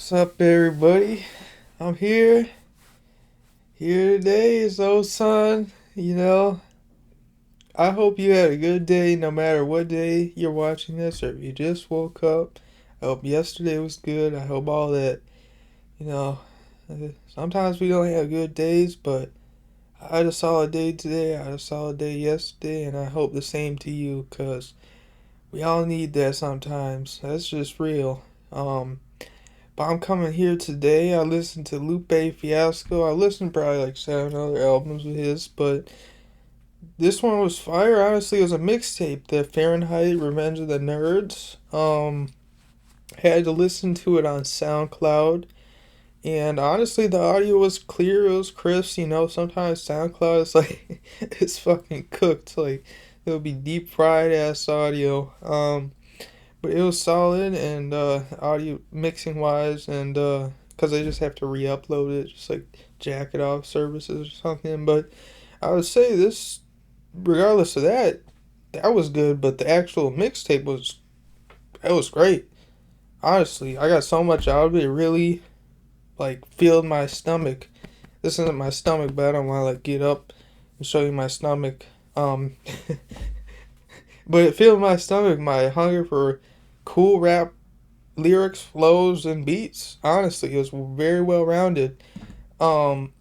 What's up, everybody? I'm here. Here today, so son. I hope you had a good day no matter what day you're watching this or if you just woke up. I hope yesterday was good. I hope all that, you know, sometimes we don't have good days, but I had a solid day today. I had a solid day yesterday, and I hope the same to you because we all need that sometimes. That's just real. But I'm coming here today. I listened to Lupe Fiasco. I listened to probably like 7 other albums of his, but this one was fire. Honestly, it was a mixtape. The Fahrenheit Revenge of the Nerds. Had to listen to it on SoundCloud, and honestly, the audio was clear. It was crisp. Sometimes SoundCloud is like it's fucking cooked. Like it'll be deep fried ass audio. But it was solid and audio mixing wise, and because they just have to re-upload it, just like jack it off services or something. But I would say this, regardless of that, that was good. But the actual mixtape was great. Honestly, I got so much out of it. It really like filled my stomach. This isn't my stomach, but I don't want to like get up and show you my stomach. Um, but it filled my stomach. My hunger for cool rap lyrics, flows, and beats. Honestly, it was very well rounded. Um,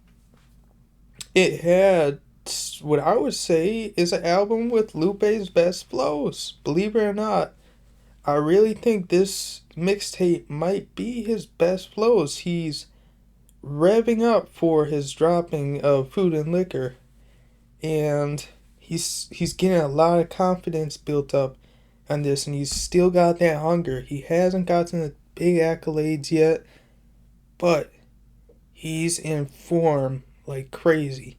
it had what I would say is an album with Lupe's best flows. Believe it or not, I really think this mixtape might be his best flows. He's revving up for his dropping of Food and Liquor, and he's getting a lot of confidence built up on this, and he's still got that hunger. He hasn't gotten the big accolades yet, but he's in form like crazy.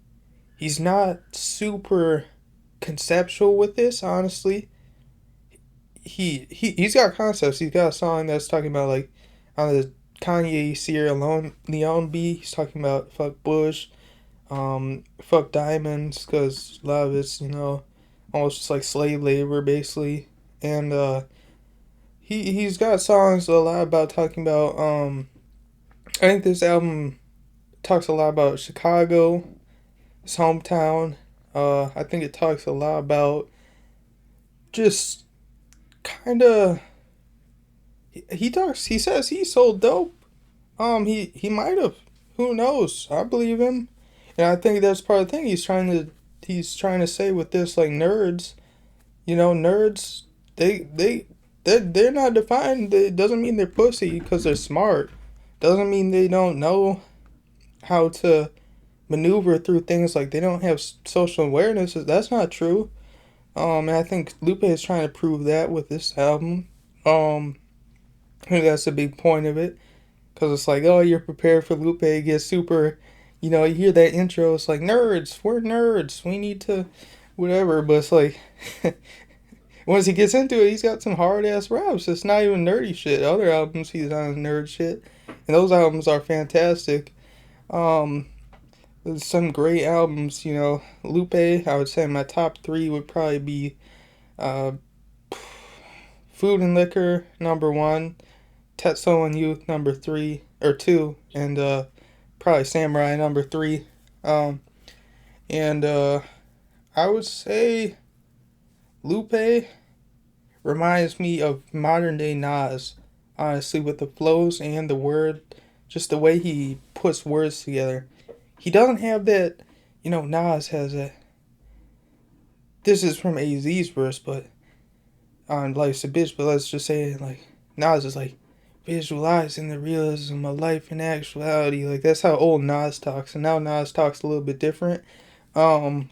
He's not super conceptual with this, honestly. He's got concepts. He's got a song that's talking about like on the Kanye Sierra Leone beat. He's talking about fuck Bush, fuck diamonds, because a lot of it's almost just like slave labor basically, and he's got songs a lot about talking about I think this album talks a lot about Chicago, his hometown. I think it talks a lot about just kind of. He says he sold dope. He might have. Who knows? I believe him, and I think that's part of the thing he's trying to say with this like nerds. Nerds they're not defined. It doesn't mean they're pussy because they're smart. Doesn't mean they don't know how to maneuver through things, like they don't have social awareness. That's not true. And I think Lupe is trying to prove that with this album. I think that's a big point of it, because it's like, oh, you're prepared for Lupe to get super. You hear that intro, it's like nerds. We're nerds. We need to, whatever. But it's like, once he gets into it, he's got some hard ass raps. It's not even nerdy shit. Other albums he's on nerd shit, and those albums are fantastic. Um, There's some great albums, Lupe, I would say my top three would probably be uh, Food and Liquor, number one, Tetsuo and Youth, number three, or two, and probably Samurai, number three. Um, and I would say Lupe reminds me of modern day Nas, honestly, with the flows and the word, just the way he puts words together. He doesn't have that, Nas has a. This is from AZ's verse, but on Life's a Bitch, but let's just say, like, Nas is like, visualizing the realism of life in actuality. Like, that's how old Nas talks, and now Nas talks a little bit different. Um,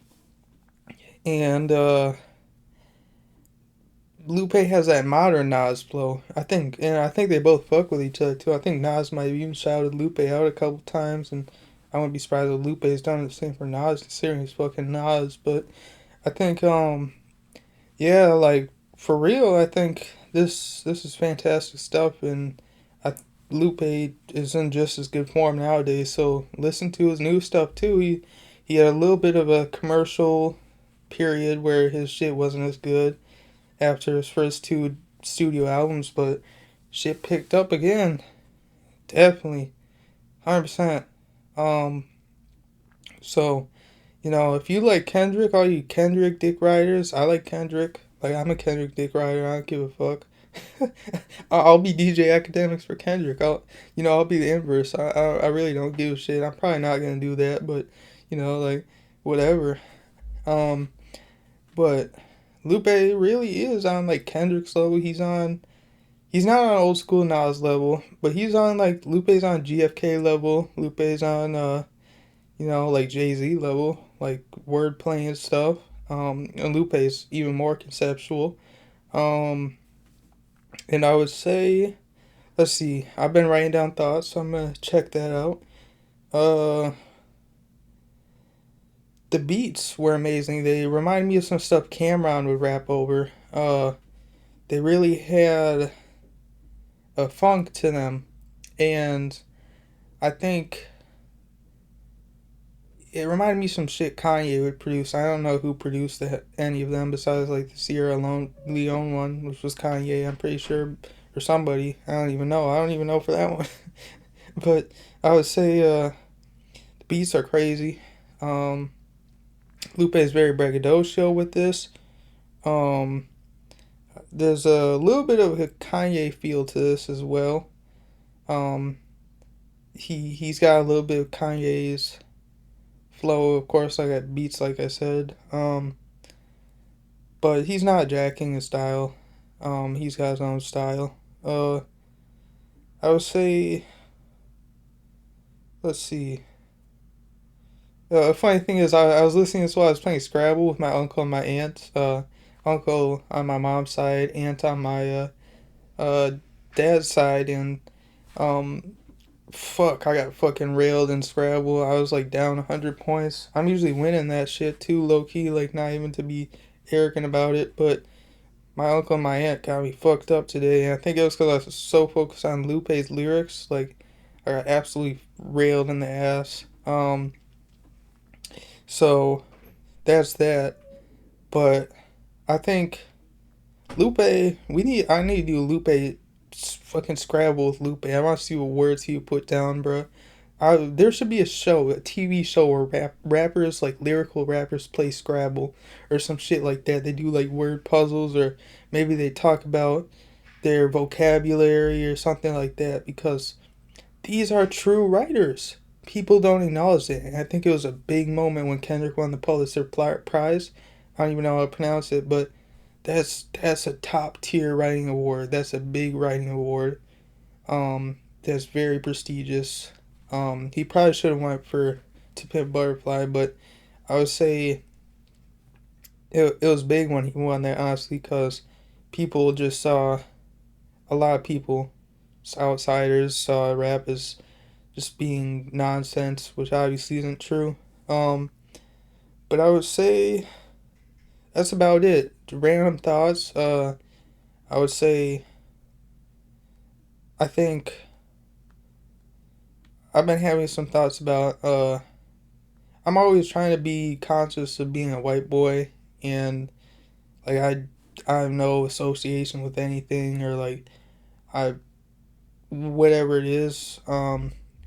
and, Lupe has that modern Nas flow, I think, and I think they both fuck with each other too. I think Nas might have even shouted Lupe out a couple times, and I wouldn't be surprised if Lupe has done the same for Nas, considering he's fucking Nas. But I think, yeah, like for real, I think this is fantastic stuff, and I Lupe is in just as good form nowadays. So listen to his new stuff too. He had a little bit of a commercial period where his shit wasn't as good after his first two studio albums, but shit picked up again. definitely, 100%. Um, so if you like Kendrick, all you Kendrick dick riders, I like Kendrick. Like I'm a Kendrick dick rider. I don't give a fuck. I'll be DJ Academics for Kendrick. I'll be the inverse. I really don't give a shit. I'm probably not gonna do that, but like whatever. Um, but Lupe really is on like Kendrick's level. He's not on old school Nas level, but he's on like Lupe's on GFK level. Lupe's on like Jay-Z level, like wordplay and stuff. And Lupe's even more conceptual. Um, and I would say, let's see, I've been writing down thoughts, so I'm gonna check that out. Uh, the beats were amazing. They remind me of some stuff Cameron would rap over. They really had a funk to them, and I think it reminded me of some shit Kanye would produce. I don't know who produced any of them besides like the Sierra Leone one, which was Kanye. I'm pretty sure, or somebody. I don't even know. I don't even know for that one. But I would say the beats are crazy. Um, Lupe is very braggadocio with this. Um, there's a little bit of a Kanye feel to this as well. Um, he's got a little bit of Kanye's flow, of course. I got beats, like I said. But he's not jacking his style. He's got his own style. I would say, let's see. A funny thing is, I was listening to this while I was playing Scrabble with my uncle and my aunt. Uncle on my mom's side, aunt on my uh, dad's side, and um, fuck, I got fucking railed in Scrabble. I was like down 100 points. I'm usually winning that shit too, low key, like not even to be arrogant about it, but my uncle and my aunt got me fucked up today, and I think it was because I was so focused on Lupe's lyrics. Like, I got absolutely railed in the ass. So that's that. But I think I need to do Lupe fucking Scrabble with Lupe. I want to see what words he would put down, bro. There should be a TV show where rappers, like lyrical rappers, play Scrabble or some shit like that. They do like word puzzles, or maybe they talk about their vocabulary or something like that, because these are true writers. People don't acknowledge it. And I think it was a big moment when Kendrick won the Pulitzer Prize. I don't even know how to pronounce it, but that's a top tier writing award. That's a big writing award. That's very prestigious. He probably should have went for To Pimp Butterfly, but I would say it was big when he won that, honestly, because people just saw, a lot of people, outsiders, saw rap as just being nonsense, which obviously isn't true. Um, but I would say that's about it. Random thoughts. I would say I think I've been having some thoughts about. I'm always trying to be conscious of being a white boy, and like I have no association with anything, or like I whatever it is.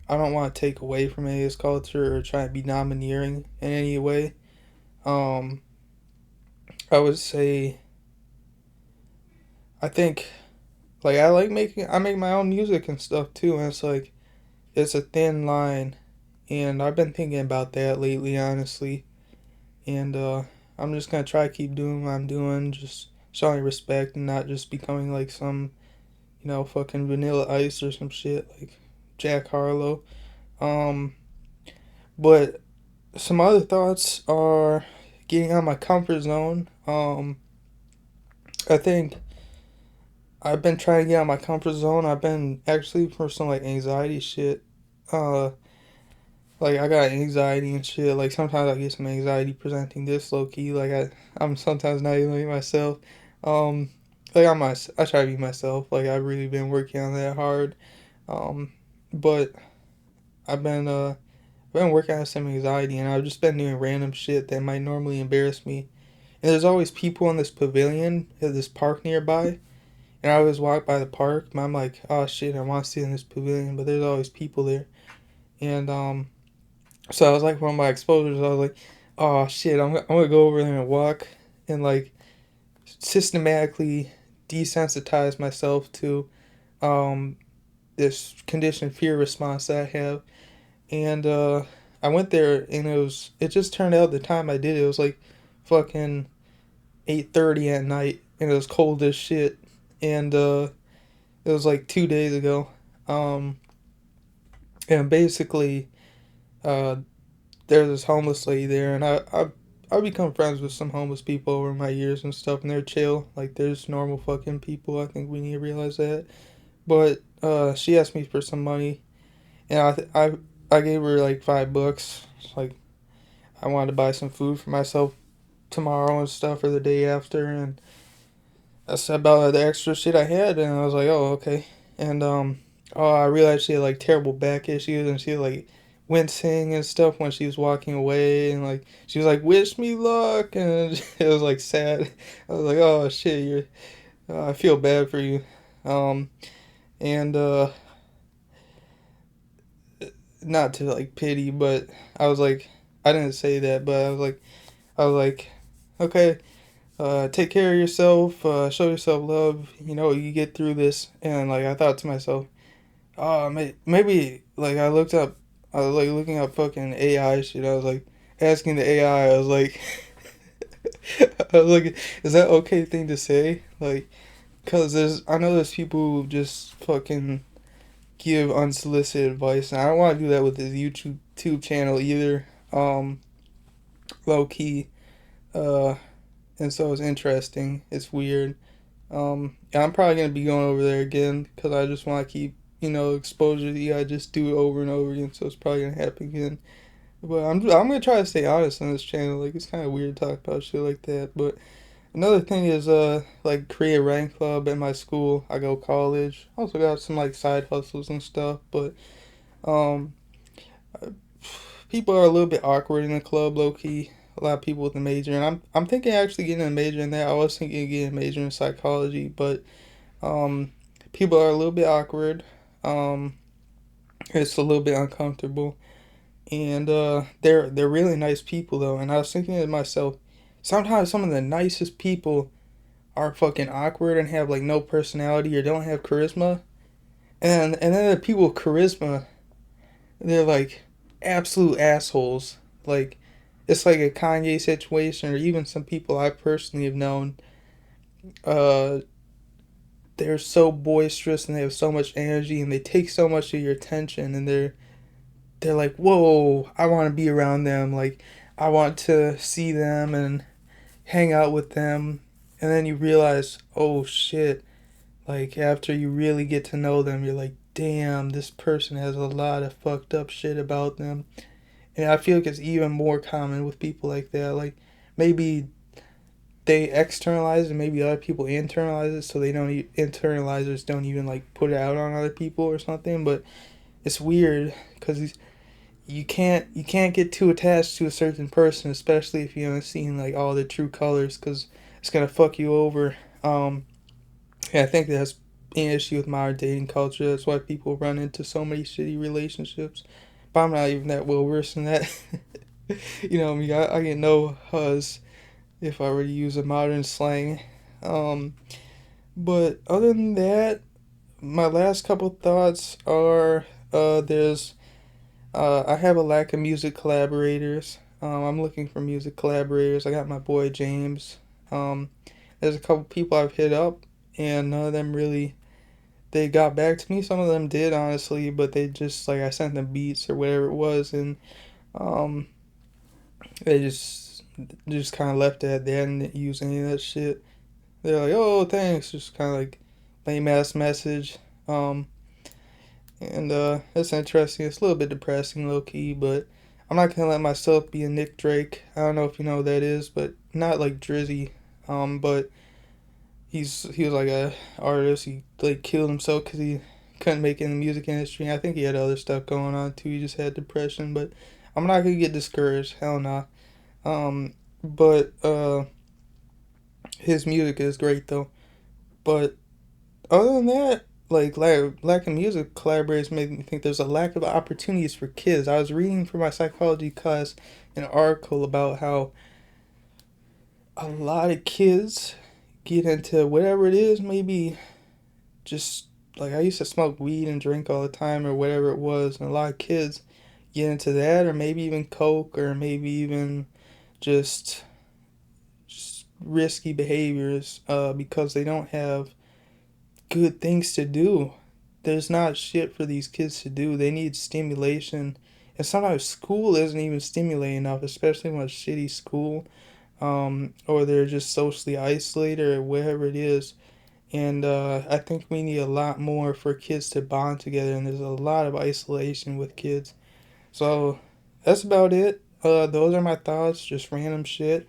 I don't want to take away from any of his culture or try to be domineering in any way. Um, I would say I think like I make my own music and stuff too, and it's a thin line, and I've been thinking about that lately, honestly. And I'm just gonna try to keep doing what I'm doing, just showing respect and not just becoming like some fucking Vanilla Ice or some shit like Jack Harlow. Um, but some other thoughts are getting out of my comfort zone. I think I've been trying to get out of my comfort zone. I've been actually for some like anxiety shit. Uh, like I got anxiety and shit. Like sometimes I get some anxiety presenting this low key. Like I'm sometimes not even like myself. Um, like I try to be myself. Like I've really been working on that hard. Um, but I've been working on some anxiety, and I've just been doing random shit that might normally embarrass me. And there's always people in this pavilion at this park nearby, And I always walk by the park, and I'm like, oh shit, I want to sit in this pavilion, but there's always people there. And so I was like, one of my exposures, I was like, oh shit, I'm gonna go over there and walk and like systematically desensitize myself to um this conditioned fear response that I have. And I went there, and it just turned out the time I did it was like fucking 8:30 at night, and it was cold as shit. And it was like 2 days ago. Um, and basically, uh, there's this homeless lady there, and I've become friends with some homeless people over my years and stuff, and they're chill. Like, there's normal fucking people. I think we need to realize that. But she asked me for some money, and I gave her like $5. Like, I wanted to buy some food for myself tomorrow and stuff, or the day after, and that's about the extra shit I had, and I was like, oh, okay. And oh, I realized she had like terrible back issues, and she was like wincing and stuff when she was walking away, and like she was like, "Wish me luck," and it was like sad. I was like, oh shit, I feel bad for you. Um, and not to like pity, but I was like, I didn't say that, but I was like, okay, take care of yourself, show yourself love. You know, you get through this. And like I thought to myself, oh, maybe like I was like looking up fucking AI shit. I was like asking the AI. I was like, I was like, is that okay thing to say? Like, cause I know there's people who just fucking give unsolicited advice, and I don't want to do that with this YouTube channel either. Low key. Uh, and so it's interesting. It's weird. Yeah, I'm probably gonna be going over there again because I just want to keep, exposure. Yeah, I just do it over and over again, so it's probably gonna happen again. But I'm gonna try to stay honest on this channel. Like, it's kind of weird to talk about shit like that. But another thing is like create a rank club at my school. I go college. Also got some like side hustles and stuff. But um, people are a little bit awkward in the club, low key. A lot of people with a major, and I'm thinking actually getting a major in that. I was thinking of getting a major in psychology, but um, people are a little bit awkward. Um, it's a little bit uncomfortable, and they're really nice people though. And I was thinking to myself, sometimes some of the nicest people are fucking awkward and have like no personality or don't have charisma, and then the people with charisma, they're like absolute assholes. Like, it's like a Kanye situation, or even some people I personally have known. Uh, they're so boisterous and they have so much energy and they take so much of your attention, and they're like, whoa, I want to be around them. Like, I want to see them and hang out with them. And then you realize, oh shit, like after you really get to know them, you're like, damn, this person has a lot of fucked up shit about them. And I feel like it's even more common with people like that. Like, maybe they externalize it, maybe other people internalize it, so they don't internalizers don't even like put it out on other people or something. But it's weird because you can't get too attached to a certain person, especially if you haven't seen like all the true colors, because it's gonna fuck you over. Yeah, I think that's an issue with modern dating culture. That's why people run into so many shitty relationships. But I'm not even that well versed in that. You know, I mean, I get no huzz if I were to use a modern slang. Um, but other than that, my last couple thoughts are there's I have a lack of music collaborators. I'm looking for music collaborators. I got my boy James. Um, there's a couple people I've hit up, and none of them really they got back to me. Some of them did, honestly, but they just like I sent them beats or whatever it was, and um, they just kind of left it at that and didn't use any of that shit. They're like, "Oh, thanks," just kind of like lame ass message. Um, and It's interesting. It's a little bit depressing, low key, but I'm not gonna let myself be a Nick Drake. I don't know if you know who that is, but not like Drizzy. But he was like a artist. He like killed himself because he couldn't make it in the music industry. I think he had other stuff going on too. He just had depression, but I'm not gonna get discouraged. Hell no. But his music is great though. But Other than that, like lack of music collaborators make me think there's a lack of opportunities for kids. I was reading for my psychology class an article about how a lot of kids get into whatever it is, maybe just like I used to smoke weed and drink all the time or whatever it was, and a lot of kids get into that, or maybe even coke, or maybe even just risky behaviors because they don't have good things to do. There's not shit for these kids to do. They need stimulation, and sometimes school isn't even stimulating enough, especially when it's shitty school, or they're just socially isolated or whatever it is. And I think we need a lot more for kids to bond together, and there's a lot of isolation with kids. So that's about it. Those are my thoughts, just random shit.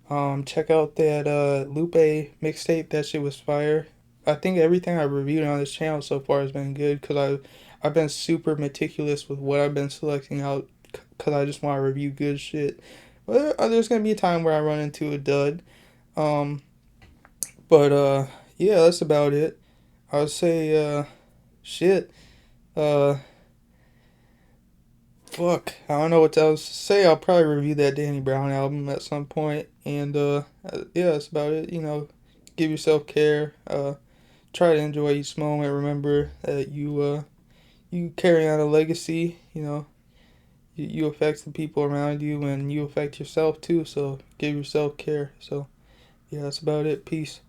Check out that Lupe mixtape. That shit was fire. I think everything I've reviewed on this channel so far has been good because I've been super meticulous with what I've been selecting out because I just want to review good shit. But there's gonna be a time where I run into a dud. Um, but yeah, that's about it. I would say shit. Uh, Fuck, I don't know what else to say. I'll probably review that Danny Brown album at some point, and yeah, that's about it. Give yourself care. Try to enjoy each moment. Remember that you carry on a legacy. You affect the people around you, and you affect yourself too. So give yourself care. So yeah, that's about it. Peace.